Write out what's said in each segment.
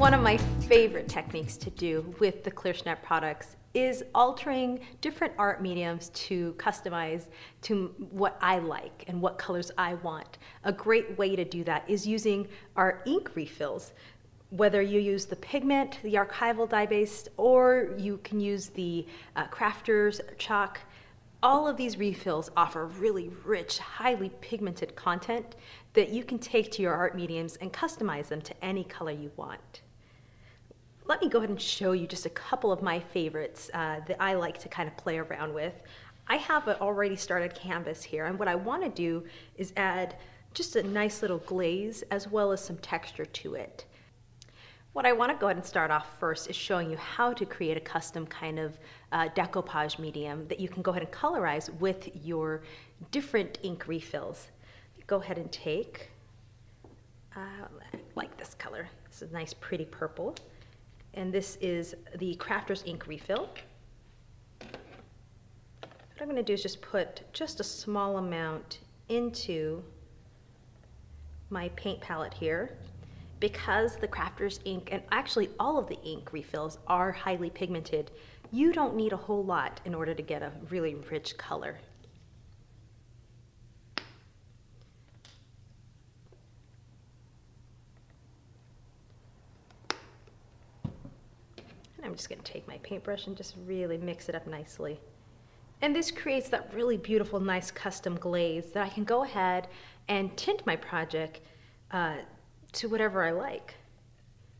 One of my favorite techniques to do with the Clearsnap products is altering different art mediums to customize to what I like and what colors I want. A great way to do that is using our ink refills. Whether you use the pigment, the archival dye-based, or you can use the crafters chalk, all of these refills offer really rich, highly pigmented content that you can take to your art mediums and customize them to any color you want. Let me go ahead and show you just a couple of my favorites that I like to kind of play around with. I have an already started canvas here, and what I want to do is add just a nice little glaze as well as some texture to it. What I want to go ahead and start off first is showing you how to create a custom kind of decoupage medium that you can go ahead and colorize with your different ink refills. Go ahead and take, like this color. This is a nice pretty purple. And this is the Crafter's ink refill. What I'm going to do is just put just a small amount into my paint palette here. Because the Crafter's ink, and actually all of the ink refills are highly pigmented, you don't need a whole lot in order to get a really rich color. And I'm just going to take my paintbrush and just really mix it up nicely. And this creates that really beautiful, nice custom glaze that I can go ahead and tint my project to whatever I like.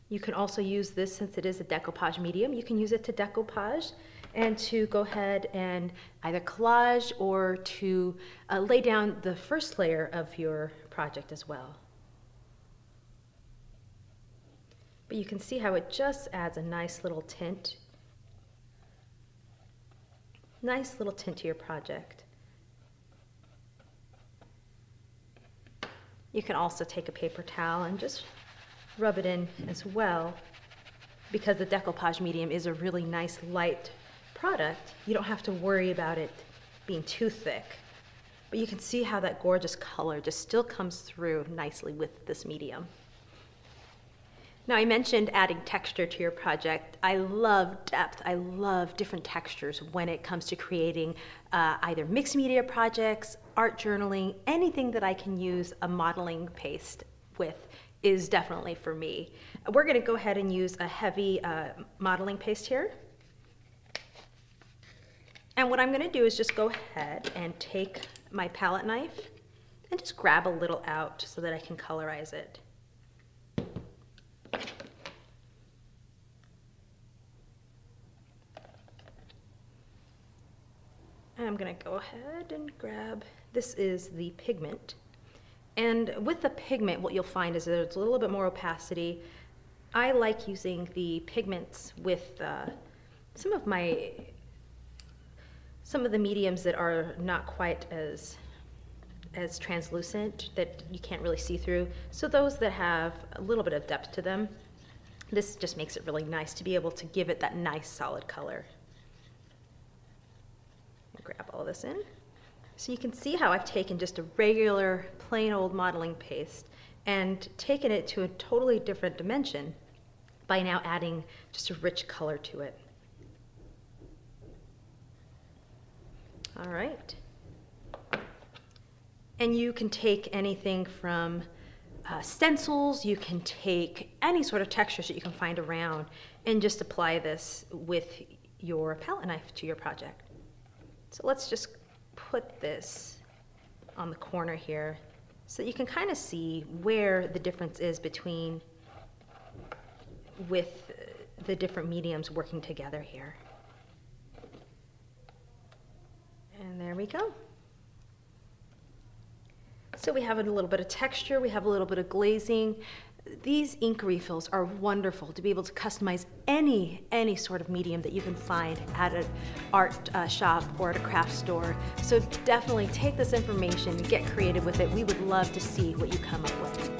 You can also use this, since it is a decoupage medium, you can use it to decoupage and to go ahead and either collage or to lay down the first layer of your project as well. But you can see how it just adds a nice little tint. Nice little tint to your project. You can also take a paper towel and just rub it in as well. Because the decoupage medium is a really nice light product, you don't have to worry about it being too thick. But you can see how that gorgeous color just still comes through nicely with this medium. Now, I mentioned adding texture to your project. I love depth. I love different textures when it comes to creating either mixed media projects, art journaling, anything that I can use a modeling paste with is definitely for me. We're going to go ahead and use a heavy modeling paste here. And what I'm going to do is just go ahead and take my palette knife and just grab a little out so that I can colorize it. I'm going to go ahead and grab, this is the pigment. And with the pigment, what you'll find is there's a little bit more opacity. I like using the pigments with some of the mediums that are not quite as translucent, that you can't really see through. So those that have a little bit of depth to them, this just makes it really nice to be able to give it that nice solid color. Grab all this in. So you can see how I've taken just a regular plain old modeling paste and taken it to a totally different dimension by now adding just a rich color to it. All right. And you can take anything from stencils, you can take any sort of textures that you can find around and just apply this with your palette knife to your project. So let's just put this on the corner here so that you can kind of see where the difference is between with the different mediums working together here. And there we go. So we have a little bit of texture, we have a little bit of glazing. These ink refills are wonderful to be able to customize any sort of medium that you can find at an art shop or at a craft store. So definitely take this information and get creative with it. We would love to see what you come up with.